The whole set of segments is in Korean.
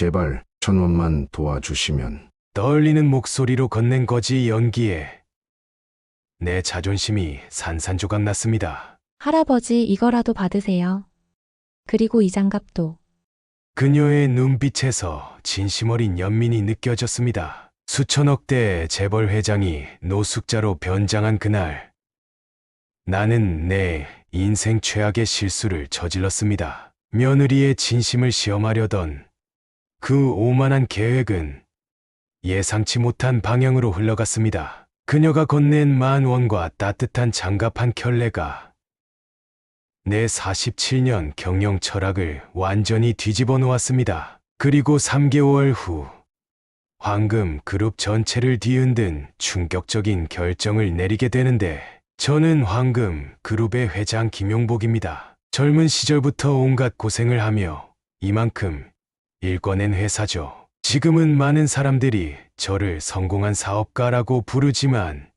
제발 1,000원만 도와주시면. 떨리는 목소리로 건넨 거지 연기에 내 자존심이 산산조각 났습니다. 할아버지 이거라도 받으세요. 그리고 이 장갑도. 그녀의 눈빛에서 진심 어린 연민이 느껴졌습니다. 수천억 대 재벌 회장이 노숙자로 변장한 그날, 나는 내 인생 최악의 실수를 저질렀습니다. 며느리의 진심을 시험하려던 그 오만한 계획은 예상치 못한 방향으로 흘러갔습니다. 그녀가 건넨 10,000원과 따뜻한 장갑 한 켤레가 내 47년 경영 철학을 완전히 뒤집어 놓았습니다. 그리고 3개월 후 황금 그룹 전체를 뒤흔든 충격적인 결정을 내리게 되는데, 저는 황금 그룹의 회장 김용복입니다. 젊은 시절부터 온갖 고생을 하며 이만큼 일궈낸 회사죠. 지금은 많은 사람들이 저를 성공한 사업가라고 부르지만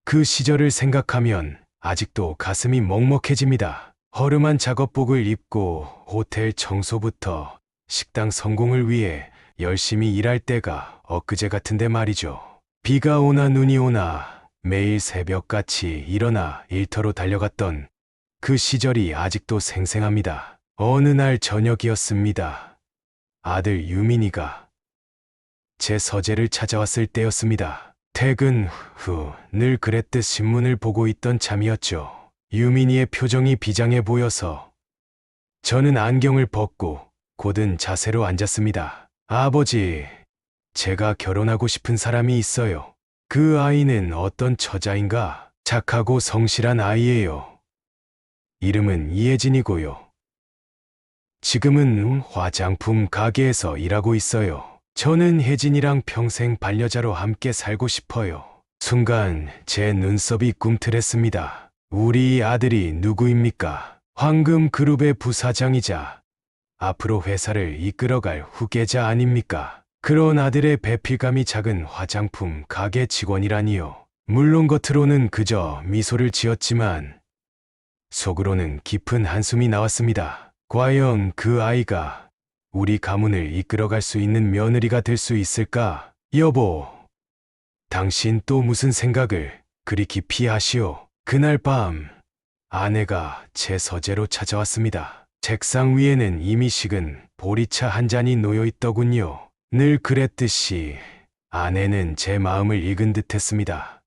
그 시절을 생각하면 아직도 가슴이 먹먹해집니다. 허름한 작업복을 입고 호텔 청소부터 식당 성공을 위해 열심히 일할 때가 엊그제 같은데 말이죠. 비가 오나 눈이 오나 매일 새벽같이 일어나 일터로 달려갔던 그 시절이 아직도 생생합니다. 어느 날 저녁이었습니다. 아들 유민이가 제 서재를 찾아왔을 때였습니다. 퇴근 후 늘 그랬듯 신문을 보고 있던 참이었죠. 유민이의 표정이 비장해 보여서 저는 안경을 벗고 곧은 자세로 앉았습니다. 아버지, 제가 결혼하고 싶은 사람이 있어요. 그 아이는 어떤 처자인가? 착하고 성실한 아이예요. 이름은 이혜진이고요. 지금은 화장품 가게에서 일하고 있어요. 저는 혜진이랑 평생 반려자로 함께 살고 싶어요. 순간 제 눈썹이 꿈틀했습니다. 우리 아들이 누구입니까? 황금그룹의 부사장이자 앞으로 회사를 이끌어갈 후계자 아닙니까? 그런 아들의 배필감이 작은 화장품 가게 직원이라니요. 물론 겉으로는 그저 미소를 지었지만 속으로는 깊은 한숨이 나왔습니다. 과연 그 아이가 우리 가문을 이끌어갈 수 있는 며느리가 될 수 있을까? 여보, 당신 또 무슨 생각을 그리 깊이 하시오? 그날 밤 아내가 제 서재로 찾아왔습니다. 책상 위에는 이미 식은 보리차 한 잔이 놓여 있더군요. 늘 그랬듯이 아내는 제 마음을 읽은 듯했습니다.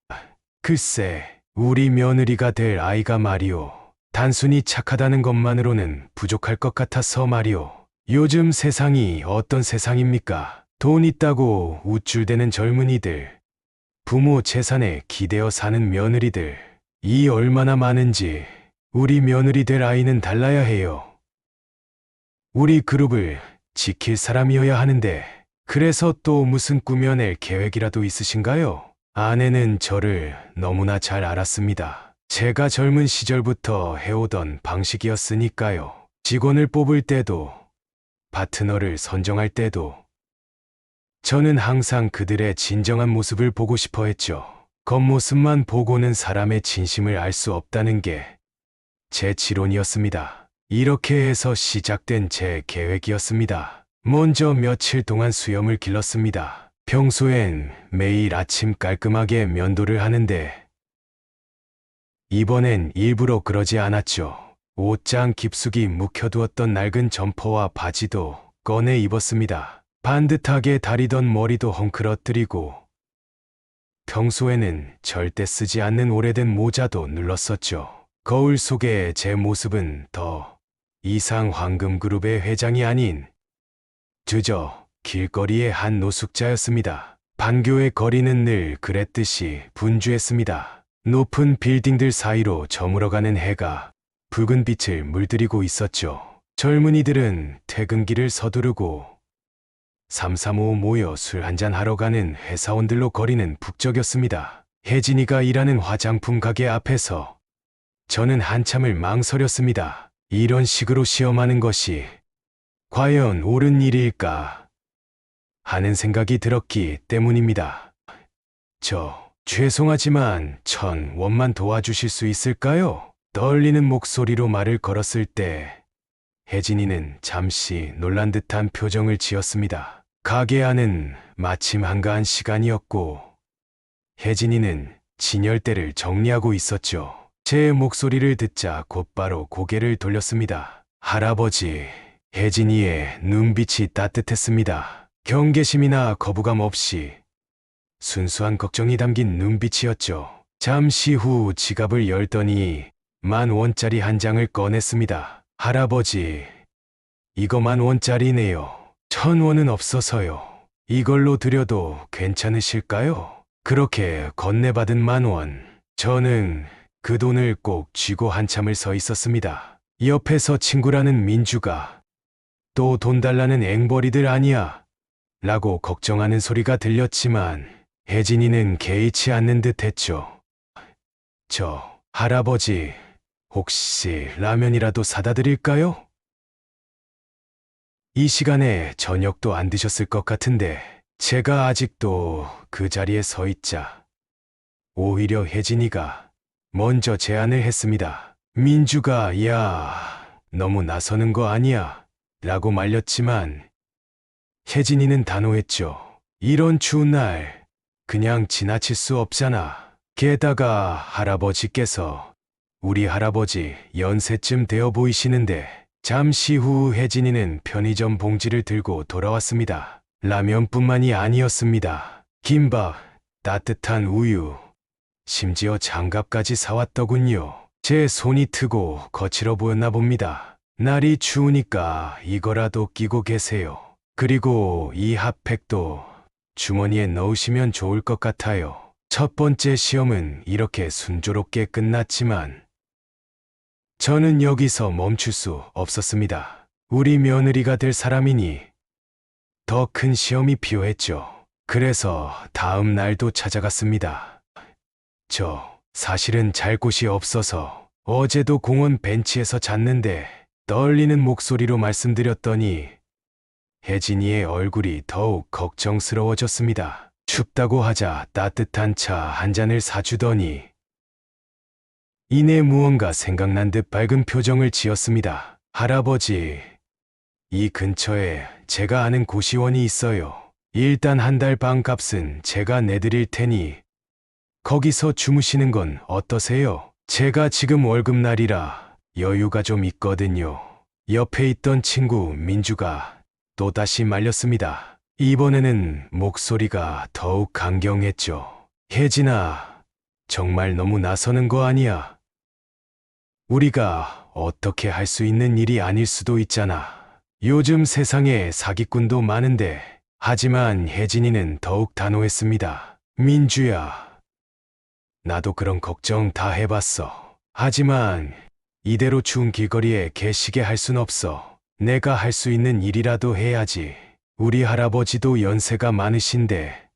글쎄, 우리 며느리가 될 아이가 말이오. 단순히 착하다는 것만으로는 부족할 것 같아서 말이오. 요즘 세상이 어떤 세상입니까? 돈 있다고 우쭐대는 젊은이들, 부모 재산에 기대어 사는 며느리들, 이 얼마나 많은지 우리 며느리 될 아이는 달라야 해요. 우리 그룹을 지킬 사람이어야 하는데, 그래서 또 무슨 꾸며낼 계획이라도 있으신가요? 아내는 저를 너무나 잘 알았습니다. 제가 젊은 시절부터 해오던 방식이었으니까요. 직원을 뽑을 때도, 파트너를 선정할 때도 저는 항상 그들의 진정한 모습을 보고 싶어 했죠. 겉모습만 보고는 사람의 진심을 알 수 없다는 게 제 지론이었습니다. 이렇게 해서 시작된 제 계획이었습니다. 먼저 며칠 동안 수염을 길렀습니다. 평소엔 매일 아침 깔끔하게 면도를 하는데 이번엔 일부러 그러지 않았죠. 옷장 깊숙이 묵혀두었던 낡은 점퍼와 바지도 꺼내 입었습니다. 반듯하게 다리던 머리도 헝클어뜨리고 평소에는 절대 쓰지 않는 오래된 모자도 눌렀었죠. 거울 속의 제 모습은 더 이상 황금그룹의 회장이 아닌 그저 길거리의 한 노숙자였습니다. 반교의 거리는 늘 그랬듯이 분주했습니다. 높은 빌딩들 사이로 저물어가는 해가 붉은 빛을 물들이고 있었죠. 젊은이들은 퇴근길을 서두르고 335 모여 술 한잔 하러 가는 회사원들로 거리는 북적였습니다. 혜진이가 일하는 화장품 가게 앞에서 저는 한참을 망설였습니다. 이런 식으로 시험하는 것이 과연 옳은 일일까 하는 생각이 들었기 때문입니다. 죄송하지만 1,000원만 도와주실 수 있을까요? 떨리는 목소리로 말을 걸었을 때 혜진이는 잠시 놀란 듯한 표정을 지었습니다. 가게 안은 마침 한가한 시간이었고 혜진이는 진열대를 정리하고 있었죠. 제 목소리를 듣자 곧바로 고개를 돌렸습니다. 할아버지, 혜진이의 눈빛이 따뜻했습니다. 경계심이나 거부감 없이 순수한 걱정이 담긴 눈빛이었죠. 잠시 후 지갑을 열더니 10,000원짜리 한 장을 꺼냈습니다. 할아버지, 이거 10,000원짜리네요. 1,000원은 없어서요. 이걸로 드려도 괜찮으실까요? 그렇게 건네받은 10,000원. 저는 그 돈을 꼭 쥐고 한참을 서 있었습니다. 옆에서 친구라는 민주가 또 돈 달라는 앵벌이들 아니야? 라고 걱정하는 소리가 들렸지만 혜진이는 개의치 않는 듯 했죠. 할아버지, 혹시 라면이라도 사다 드릴까요? 이 시간에 저녁도 안 드셨을 것 같은데 제가 아직도 그 자리에 서 있자 오히려 혜진이가 먼저 제안을 했습니다. 민주가 야, 너무 나서는 거 아니야? 라고 말렸지만 혜진이는 단호했죠. 이런 추운 날 그냥 지나칠 수 없잖아. 게다가 할아버지께서 우리 할아버지 연세쯤 되어 보이시는데. 잠시 후 혜진이는 편의점 봉지를 들고 돌아왔습니다. 라면뿐만이 아니었습니다. 김밥, 따뜻한 우유, 심지어 장갑까지 사왔더군요. 제 손이 트고 거칠어 보였나 봅니다. 날이 추우니까 이거라도 끼고 계세요. 그리고 이 핫팩도 주머니에 넣으시면 좋을 것 같아요. 첫 번째 시험은 이렇게 순조롭게 끝났지만 저는 여기서 멈출 수 없었습니다. 우리 며느리가 될 사람이니 더 큰 시험이 필요했죠. 그래서 다음 날도 찾아갔습니다. 사실은 잘 곳이 없어서 어제도 공원 벤치에서 잤는데 떨리는 목소리로 말씀드렸더니 혜진이의 얼굴이 더욱 걱정스러워졌습니다. 춥다고 하자 따뜻한 차 한 잔을 사주더니 이내 무언가 생각난 듯 밝은 표정을 지었습니다. 할아버지, 이 근처에 제가 아는 고시원이 있어요. 일단 한 달 반 값은 제가 내드릴 테니 거기서 주무시는 건 어떠세요? 제가 지금 월급날이라 여유가 좀 있거든요. 옆에 있던 친구 민주가 또다시 말렸습니다. 이번에는 목소리가 더욱 강경했죠. 혜진아, 정말 너무 나서는 거 아니야? 우리가 어떻게 할 수 있는 일이 아닐 수도 있잖아. 요즘 세상에 사기꾼도 많은데. 하지만 혜진이는 더욱 단호했습니다. 민주야, 나도 그런 걱정 다 해봤어. 하지만 이대로 추운 길거리에 개시게 할 순 없어. 내가 할 수 있는 일이라도 해야지. 우리 할아버지도 연세가 많으신데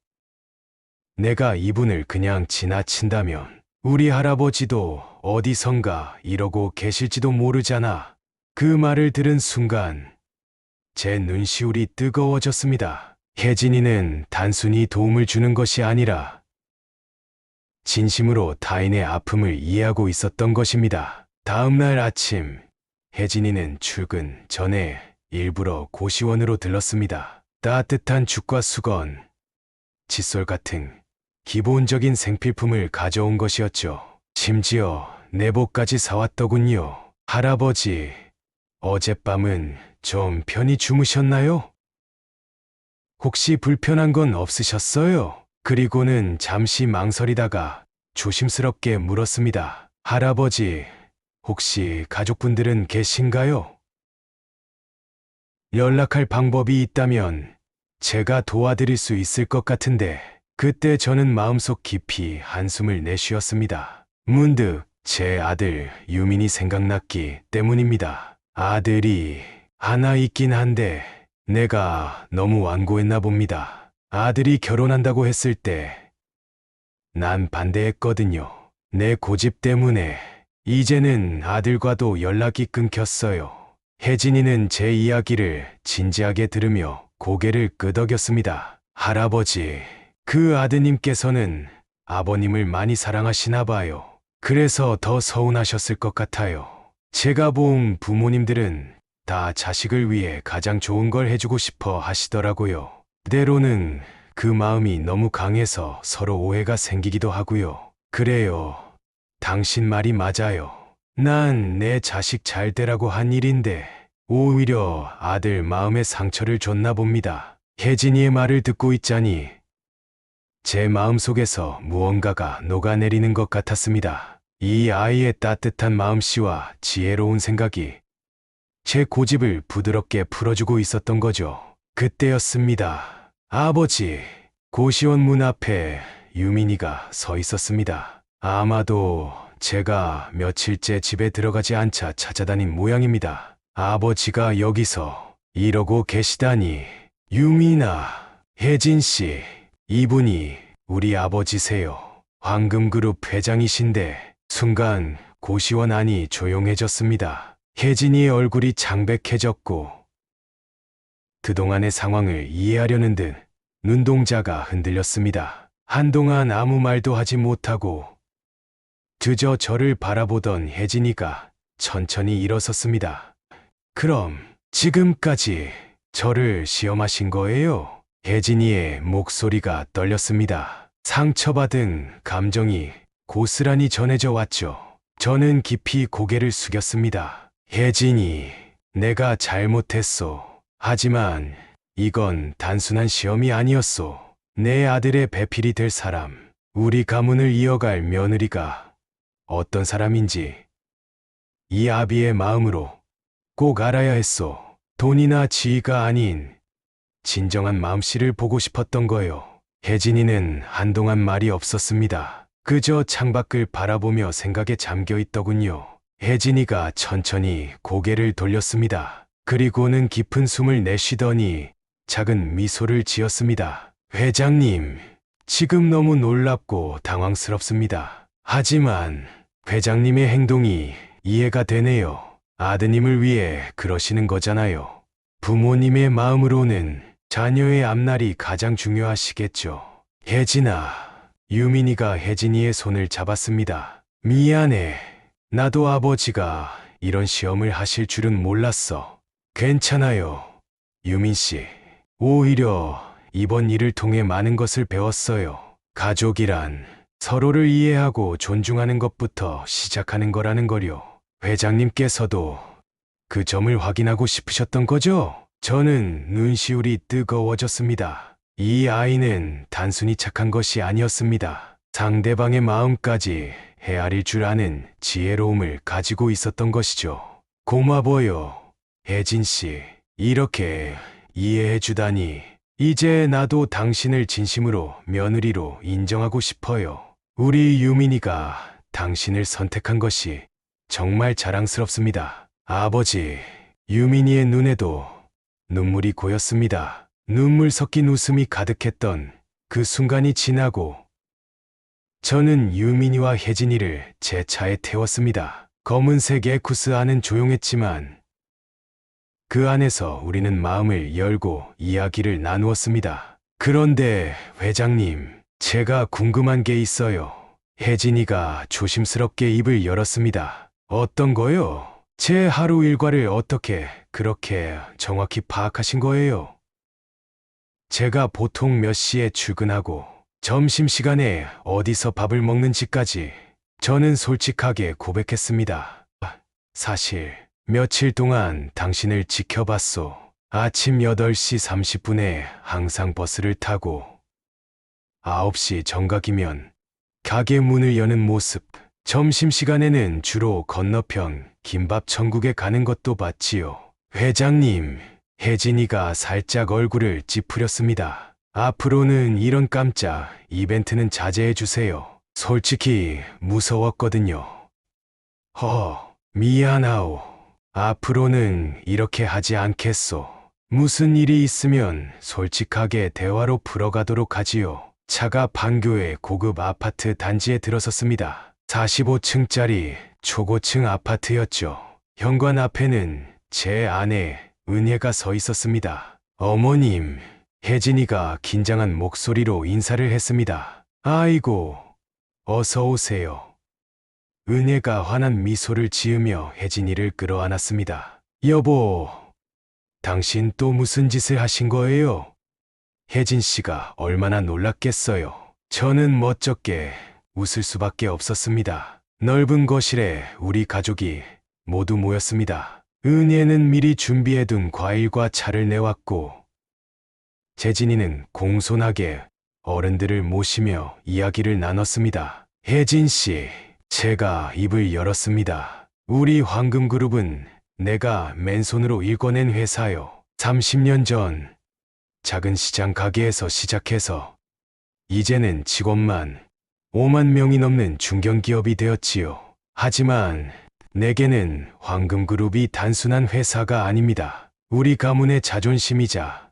내가 이분을 그냥 지나친다면 우리 할아버지도 어디선가 이러고 계실지도 모르잖아. 그 말을 들은 순간 제 눈시울이 뜨거워졌습니다. 혜진이는 단순히 도움을 주는 것이 아니라 진심으로 타인의 아픔을 이해하고 있었던 것입니다. 다음 날 아침, 혜진이는 출근 전에 일부러 고시원으로 들렀습니다. 따뜻한 죽과 수건, 칫솔 같은 기본적인 생필품을 가져온 것이었죠. 심지어 내복까지 사왔더군요. 할아버지, 어젯밤은 좀 편히 주무셨나요? 혹시 불편한 건 없으셨어요? 그리고는 잠시 망설이다가 조심스럽게 물었습니다. 할아버지, 혹시 가족분들은 계신가요? 연락할 방법이 있다면 제가 도와드릴 수 있을 것 같은데. 그때 저는 마음속 깊이 한숨을 내쉬었습니다. 문득 제 아들 유민이 생각났기 때문입니다. 아들이 하나 있긴 한데 내가 너무 완고했나 봅니다. 아들이 결혼한다고 했을 때 난 반대했거든요. 내 고집 때문에. 이제는 아들과도 연락이 끊겼어요. 혜진이는 제 이야기를 진지하게 들으며 고개를 끄덕였습니다. 할아버지, 그 아드님께서는 아버님을 많이 사랑하시나 봐요. 그래서 더 서운하셨을 것 같아요. 제가 본 부모님들은 다 자식을 위해 가장 좋은 걸 해주고 싶어 하시더라고요. 때로는 그 마음이 너무 강해서 서로 오해가 생기기도 하고요. 그래요. 당신 말이 맞아요. 난 내 자식 잘 되라고 한 일인데 오히려 아들 마음에 상처를 줬나 봅니다. 혜진이의 말을 듣고 있자니 제 마음속에서 무언가가 녹아내리는 것 같았습니다. 이 아이의 따뜻한 마음씨와 지혜로운 생각이 제 고집을 부드럽게 풀어주고 있었던 거죠. 그때였습니다. 아버지, 고시원 문 앞에 유민이가 서 있었습니다. 아마도 제가 며칠째 집에 들어가지 않자 찾아다닌 모양입니다. 아버지가 여기서 이러고 계시다니. 유민아, 혜진씨, 이분이 우리 아버지세요. 황금그룹 회장이신데 순간 고시원 안이 조용해졌습니다. 혜진이의 얼굴이 창백해졌고 그동안의 상황을 이해하려는 듯 눈동자가 흔들렸습니다. 한동안 아무 말도 하지 못하고 그저 저를 바라보던 혜진이가 천천히 일어섰습니다. 그럼 지금까지 저를 시험하신 거예요? 혜진이의 목소리가 떨렸습니다. 상처받은 감정이 고스란히 전해져 왔죠. 저는 깊이 고개를 숙였습니다. 혜진이, 내가 잘못했소. 하지만 이건 단순한 시험이 아니었소. 내 아들의 배필이 될 사람, 우리 가문을 이어갈 며느리가 어떤 사람인지 이 아비의 마음으로 꼭 알아야 했소. 돈이나 지위가 아닌 진정한 마음씨를 보고 싶었던 거요. 혜진이는 한동안 말이 없었습니다. 그저 창밖을 바라보며 생각에 잠겨 있더군요. 혜진이가 천천히 고개를 돌렸습니다. 그리고는 깊은 숨을 내쉬더니 작은 미소를 지었습니다. 회장님, 지금 너무 놀랍고 당황스럽습니다. 하지만 회장님의 행동이 이해가 되네요. 아드님을 위해 그러시는 거잖아요. 부모님의 마음으로는 자녀의 앞날이 가장 중요하시겠죠. 혜진아, 유민이가 혜진이의 손을 잡았습니다. 미안해. 나도 아버지가 이런 시험을 하실 줄은 몰랐어. 괜찮아요. 유민씨. 오히려 이번 일을 통해 많은 것을 배웠어요. 가족이란 서로를 이해하고 존중하는 것부터 시작하는 거라는 거요. 회장님께서도 그 점을 확인하고 싶으셨던 거죠? 저는 눈시울이 뜨거워졌습니다. 이 아이는 단순히 착한 것이 아니었습니다. 상대방의 마음까지 헤아릴 줄 아는 지혜로움을 가지고 있었던 것이죠. 고마워요, 혜진씨. 이렇게 이해해 주다니. 이제 나도 당신을 진심으로 며느리로 인정하고 싶어요. 우리 유민이가 당신을 선택한 것이 정말 자랑스럽습니다. 아버지, 유민이의 눈에도 눈물이 고였습니다. 눈물 섞인 웃음이 가득했던 그 순간이 지나고 저는 유민이와 혜진이를 제 차에 태웠습니다. 검은색 에쿠스 안은 조용했지만 그 안에서 우리는 마음을 열고 이야기를 나누었습니다. 그런데 회장님, 제가 궁금한 게 있어요. 혜진이가 조심스럽게 입을 열었습니다. 어떤 거요? 제 하루 일과를 어떻게 그렇게 정확히 파악하신 거예요? 제가 보통 몇 시에 출근하고 점심시간에 어디서 밥을 먹는지까지 저는 솔직하게 고백했습니다. 사실 며칠 동안 당신을 지켜봤소. 아침 8시 30분에 항상 버스를 타고 9시 정각이면 가게 문을 여는 모습, 점심시간에는 주로 건너편 김밥 천국에 가는 것도 봤지요. 회장님, 혜진이가 살짝 얼굴을 찌푸렸습니다. 앞으로는 이런 깜짝 이벤트는 자제해 주세요. 솔직히 무서웠거든요. 미안하오. 앞으로는 이렇게 하지 않겠소. 무슨 일이 있으면 솔직하게 대화로 풀어가도록 하지요. 차가 판교의 고급 아파트 단지에 들어섰습니다. 45층짜리 초고층 아파트였죠. 현관 앞에는 제 아내 은혜가 서 있었습니다. 어머님, 혜진이가 긴장한 목소리로 인사를 했습니다. 아이고, 어서 오세요. 은혜가 환한 미소를 지으며 혜진이를 끌어안았습니다. 여보, 당신 또 무슨 짓을 하신 거예요? 혜진 씨가 얼마나 놀랐겠어요. 저는 멋쩍게 웃을 수밖에 없었습니다. 넓은 거실에 우리 가족이 모두 모였습니다. 은혜는 미리 준비해둔 과일과 차를 내왔고, 재진이는 공손하게 어른들을 모시며 이야기를 나눴습니다. 혜진 씨, 제가 입을 열었습니다. 우리 황금그룹은 내가 맨손으로 일궈낸 회사요. 30년 전 작은 시장 가게에서 시작해서 이제는 직원만 5만 명이 넘는 중견기업이 되었지요. 하지만 내게는 황금그룹이 단순한 회사가 아닙니다. 우리 가문의 자존심이자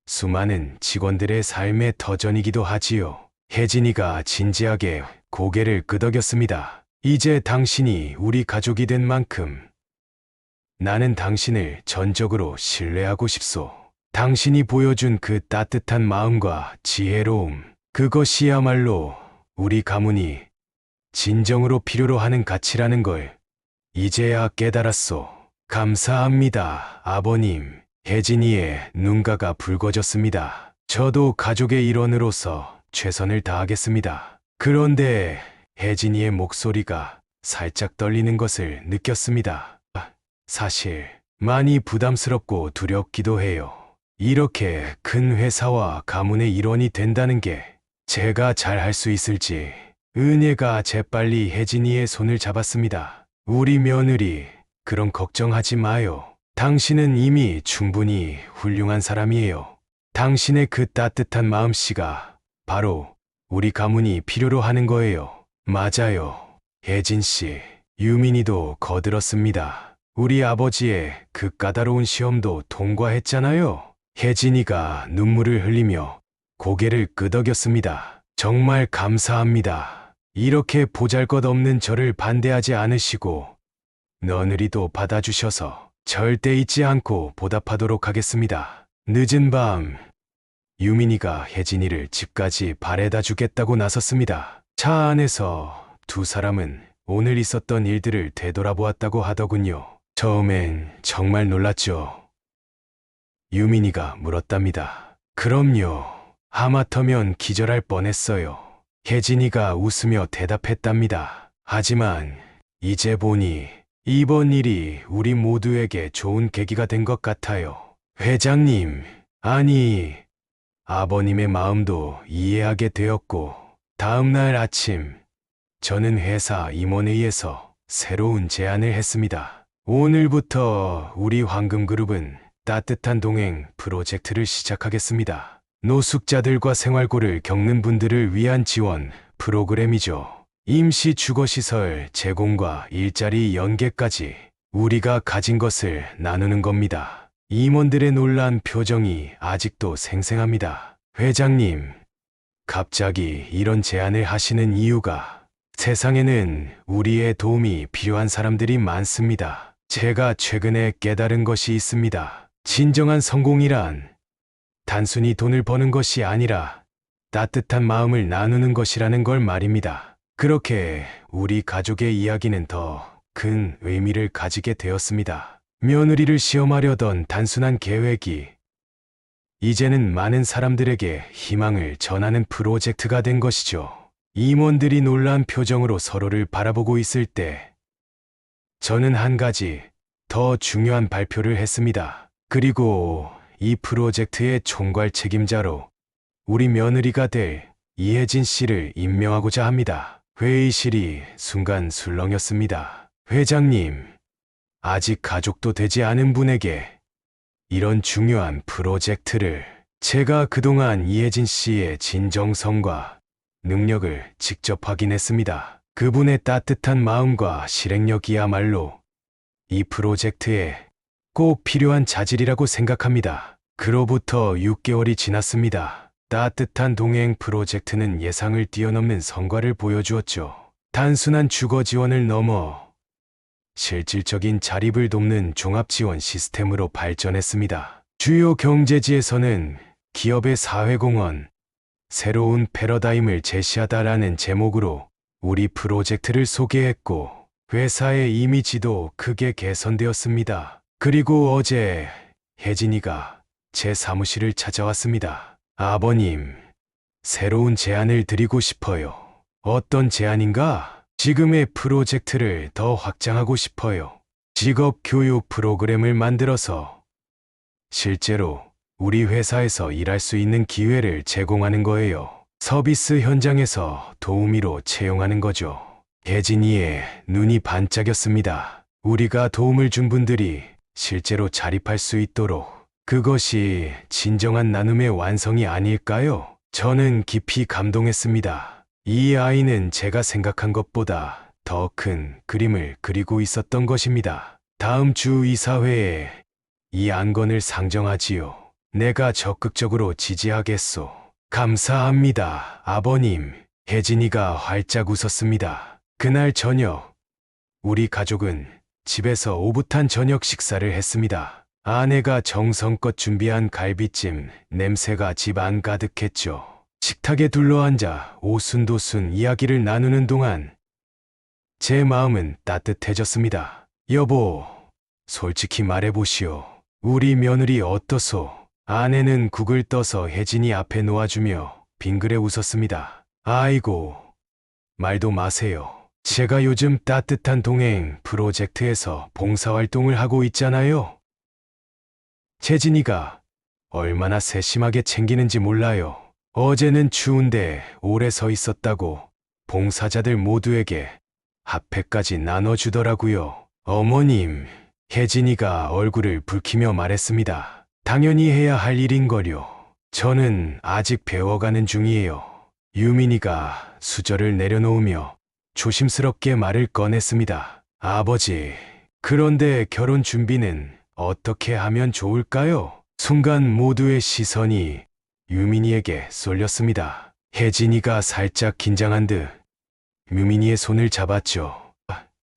수많은 직원들의 삶의 터전이기도 하지요. 혜진이가 진지하게 고개를 끄덕였습니다. 이제 당신이 우리 가족이 된 만큼 나는 당신을 전적으로 신뢰하고 싶소. 당신이 보여준 그 따뜻한 마음과 지혜로움, 그것이야말로 우리 가문이 진정으로 필요로 하는 가치라는 걸 이제야 깨달았소. 감사합니다, 아버님. 혜진이의 눈가가 붉어졌습니다. 저도 가족의 일원으로서 최선을 다하겠습니다. 그런데 혜진이의 목소리가 살짝 떨리는 것을 느꼈습니다. 사실 많이 부담스럽고 두렵기도 해요. 이렇게 큰 회사와 가문의 일원이 된다는 게 제가 잘 할 수 있을지. 은혜가 재빨리 혜진이의 손을 잡았습니다. 우리 며느리, 그런 걱정하지 마요. 당신은 이미 충분히 훌륭한 사람이에요. 당신의 그 따뜻한 마음씨가 바로 우리 가문이 필요로 하는 거예요. 맞아요, 혜진 씨. 유민이도 거들었습니다. 우리 아버지의 그 까다로운 시험도 통과했잖아요. 혜진이가 눈물을 흘리며 고개를 끄덕였습니다. 정말 감사합니다. 이렇게 보잘것없는 저를 반대하지 않으시고 며느리도 받아주셔서 절대 잊지 않고 보답하도록 하겠습니다. 늦은 밤, 유민이가 혜진이를 집까지 바래다 주겠다고 나섰습니다. 차 안에서 두 사람은 오늘 있었던 일들을 되돌아보았다고 하더군요. 처음엔 정말 놀랐죠. 유민이가 물었답니다. 그럼요. 하마터면 기절할 뻔했어요. 혜진이가 웃으며 대답했답니다. 하지만 이제 보니 이번 일이 우리 모두에게 좋은 계기가 된 것 같아요. 회장님, 아니, 아버님의 마음도 이해하게 되었고, 다음 날 아침, 저는 회사 임원회의에서 새로운 제안을 했습니다. 오늘부터 우리 황금그룹은 따뜻한 동행 프로젝트를 시작하겠습니다. 노숙자들과 생활고를 겪는 분들을 위한 지원 프로그램이죠. 임시 주거시설 제공과 일자리 연계까지 우리가 가진 것을 나누는 겁니다. 임원들의 놀란 표정이 아직도 생생합니다. 회장님, 갑자기 이런 제안을 하시는 이유가 세상에는 우리의 도움이 필요한 사람들이 많습니다. 제가 최근에 깨달은 것이 있습니다. 진정한 성공이란 단순히 돈을 버는 것이 아니라 따뜻한 마음을 나누는 것이라는 걸 말입니다. 그렇게 우리 가족의 이야기는 더 큰 의미를 가지게 되었습니다. 며느리를 시험하려던 단순한 계획이 이제는 많은 사람들에게 희망을 전하는 프로젝트가 된 것이죠. 임원들이 놀란 표정으로 서로를 바라보고 있을 때 저는 한 가지 더 중요한 발표를 했습니다. 그리고 이 프로젝트의 총괄 책임자로 우리 며느리가 될 이혜진 씨를 임명하고자 합니다. 회의실이 순간 술렁였습니다. 회장님, 아직 가족도 되지 않은 분에게 이런 중요한 프로젝트를 제가 그동안 이혜진 씨의 진정성과 능력을 직접 확인했습니다. 그분의 따뜻한 마음과 실행력이야말로 이 프로젝트에 꼭 필요한 자질이라고 생각합니다. 그로부터 6개월이 지났습니다. 따뜻한 동행 프로젝트는 예상을 뛰어넘는 성과를 보여주었죠. 단순한 주거 지원을 넘어 실질적인 자립을 돕는 종합 지원 시스템으로 발전했습니다. 주요 경제지에서는 기업의 사회공헌, 새로운 패러다임을 제시하다라는 제목으로 우리 프로젝트를 소개했고 회사의 이미지도 크게 개선되었습니다. 그리고 어제 혜진이가 제 사무실을 찾아왔습니다. 아버님, 새로운 제안을 드리고 싶어요. 어떤 제안인가? 지금의 프로젝트를 더 확장하고 싶어요. 직업 교육 프로그램을 만들어서 실제로 우리 회사에서 일할 수 있는 기회를 제공하는 거예요. 서비스 현장에서 도우미로 채용하는 거죠. 혜진이의 눈이 반짝였습니다. 우리가 도움을 준 분들이 실제로 자립할 수 있도록 그것이 진정한 나눔의 완성이 아닐까요? 저는 깊이 감동했습니다. 이 아이는 제가 생각한 것보다 더 큰 그림을 그리고 있었던 것입니다. 다음 주 이사회에 이 안건을 상정하지요. 내가 적극적으로 지지하겠소. 감사합니다, 아버님. 혜진이가 활짝 웃었습니다. 그날 저녁, 우리 가족은 집에서 오붓한 저녁 식사를 했습니다. 아내가 정성껏 준비한 갈비찜 냄새가 집 안 가득했죠. 식탁에 둘러앉아 오순도순 이야기를 나누는 동안 제 마음은 따뜻해졌습니다. 여보, 솔직히 말해보시오. 우리 며느리 어떠소? 아내는 국을 떠서 혜진이 앞에 놓아주며 빙그레 웃었습니다. 아이고, 말도 마세요. 제가 요즘 따뜻한 동행 프로젝트에서 봉사활동을 하고 있잖아요. 혜진이가 얼마나 세심하게 챙기는지 몰라요. 어제는 추운데 오래 서 있었다고 봉사자들 모두에게 핫팩까지 나눠주더라고요. 어머님, 혜진이가 얼굴을 붉히며 말했습니다. 당연히 해야 할 일인걸요. 저는 아직 배워가는 중이에요. 유민이가 수저를 내려놓으며 조심스럽게 말을 꺼냈습니다. 아버지, 그런데 결혼 준비는 어떻게 하면 좋을까요? 순간 모두의 시선이 유민이에게 쏠렸습니다. 혜진이가 살짝 긴장한 듯 유민이의 손을 잡았죠.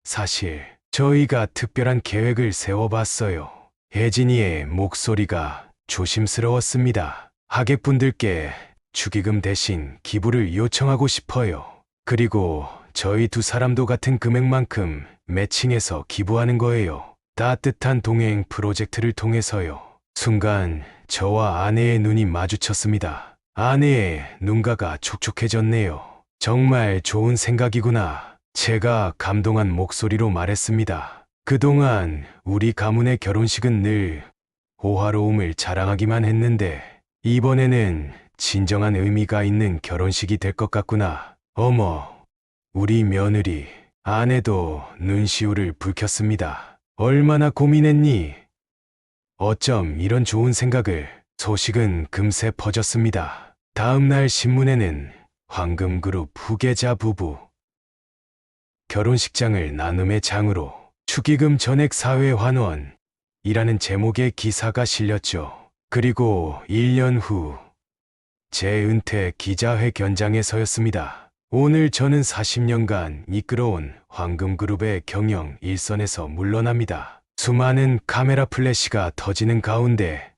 사실 저희가 특별한 계획을 세워봤어요. 혜진이의 목소리가 조심스러웠습니다. 하객분들께 축의금 대신 기부를 요청하고 싶어요. 그리고 저희 두 사람도 같은 금액만큼 매칭해서 기부하는 거예요. 따뜻한 동행 프로젝트를 통해서요. 순간 저와 아내의 눈이 마주쳤습니다. 아내의 눈가가 촉촉해졌네요. 정말 좋은 생각이구나. 제가 감동한 목소리로 말했습니다. 그동안 우리 가문의 결혼식은 늘 호화로움을 자랑하기만 했는데 이번에는 진정한 의미가 있는 결혼식이 될 것 같구나. 어머, 우리 며느리, 아내도 눈시울을 붉혔습니다. 얼마나 고민했니? 어쩜 이런 좋은 생각을. 소식은 금세 퍼졌습니다. 다음 날 신문에는 황금그룹 후계자 부부 결혼식장을 나눔의 장으로 축의금 전액 사회 환원이라는 제목의 기사가 실렸죠. 그리고 1년 후 제 은퇴 기자회견장에 서였습니다. 오늘 저는 40년간 이끌어온 황금그룹의 경영 일선에서 물러납니다. 수많은 카메라 플래시가 터지는 가운데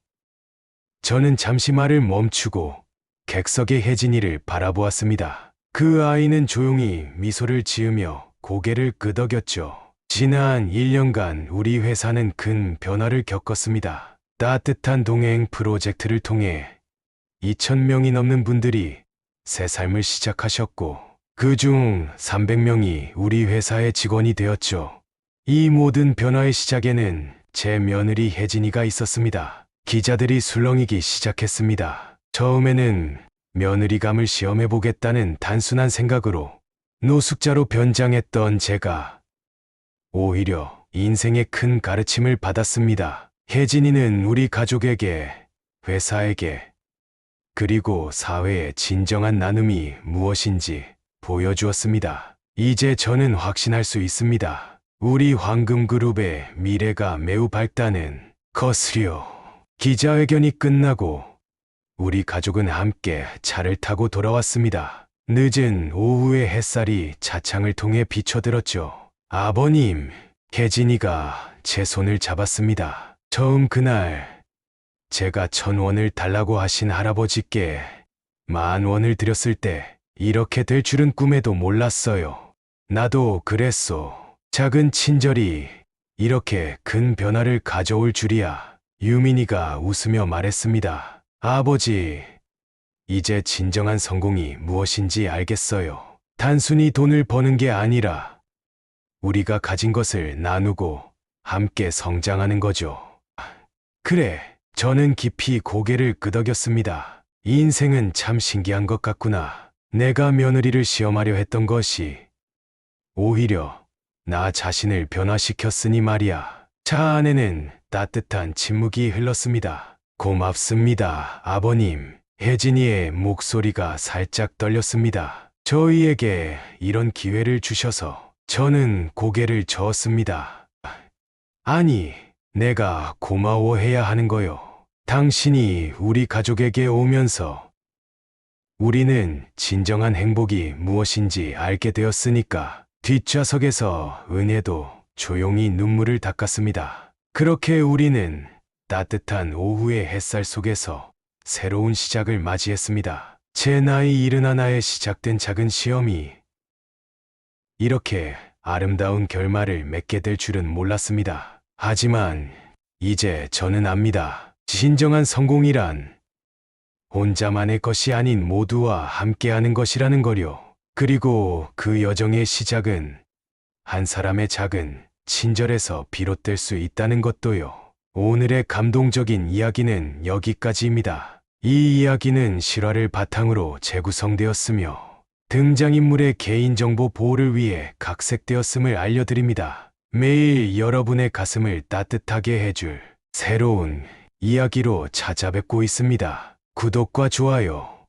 저는 잠시 말을 멈추고 객석의 혜진이를 바라보았습니다. 그 아이는 조용히 미소를 지으며 고개를 끄덕였죠. 지난 1년간 우리 회사는 큰 변화를 겪었습니다. 따뜻한 동행 프로젝트를 통해 2,000명이 넘는 분들이 새 삶을 시작하셨고 그중 300명이 우리 회사의 직원이 되었죠. 이 모든 변화의 시작에는 제 며느리 혜진이가 있었습니다. 기자들이 술렁이기 시작했습니다. 처음에는 며느리감을 시험해보겠다는 단순한 생각으로 노숙자로 변장했던 제가 오히려 인생의 큰 가르침을 받았습니다. 혜진이는 우리 가족에게, 회사에게, 그리고 사회의 진정한 나눔이 무엇인지 보여주었습니다. 이제 저는 확신할 수 있습니다. 우리 황금그룹의 미래가 매우 밝다는 것을요. 기자회견이 끝나고 우리 가족은 함께 차를 타고 돌아왔습니다. 늦은 오후의 햇살이 차창을 통해 비춰들었죠. 아버님, 혜진이가 제 손을 잡았습니다. 처음 그날 제가 1,000원을 달라고 하신 할아버지께 10,000원을 드렸을 때 이렇게 될 줄은 꿈에도 몰랐어요. 나도 그랬소. 작은 친절이 이렇게 큰 변화를 가져올 줄이야. 유민이가 웃으며 말했습니다. 아버지, 이제 진정한 성공이 무엇인지 알겠어요. 단순히 돈을 버는 게 아니라 우리가 가진 것을 나누고 함께 성장하는 거죠. 그래, 저는 깊이 고개를 끄덕였습니다. 인생은 참 신기한 것 같구나. 내가 며느리를 시험하려 했던 것이 오히려 나 자신을 변화시켰으니 말이야. 차 안에는 따뜻한 침묵이 흘렀습니다. 고맙습니다, 아버님. 혜진이의 목소리가 살짝 떨렸습니다. 저희에게 이런 기회를 주셔서 저는 고개를 저었습니다. 아니, 내가 고마워해야 하는 거요. 당신이 우리 가족에게 오면서 우리는 진정한 행복이 무엇인지 알게 되었으니까. 뒷좌석에서 은혜도 조용히 눈물을 닦았습니다. 그렇게 우리는 따뜻한 오후의 햇살 속에서 새로운 시작을 맞이했습니다. 제 나이 71에 시작된 작은 시험이 이렇게 아름다운 결말을 맺게 될 줄은 몰랐습니다. 하지만 이제 저는 압니다. 진정한 성공이란 혼자만의 것이 아닌 모두와 함께하는 것이라는 거요. 그리고 그 여정의 시작은 한 사람의 작은 친절에서 비롯될 수 있다는 것도요. 오늘의 감동적인 이야기는 여기까지입니다. 이 이야기는 실화를 바탕으로 재구성되었으며 등장인물의 개인정보 보호를 위해 각색되었음을 알려드립니다. 매일 여러분의 가슴을 따뜻하게 해줄 새로운 이야기로 찾아뵙고 있습니다. 구독과 좋아요,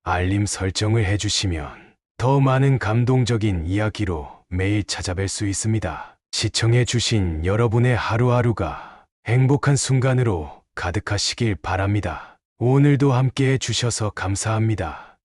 알림 설정을 해주시면 더 많은 감동적인 이야기로 매일 찾아뵐 수 있습니다. 시청해주신 여러분의 하루하루가 행복한 순간으로 가득하시길 바랍니다. 오늘도 함께 해주셔서 감사합니다.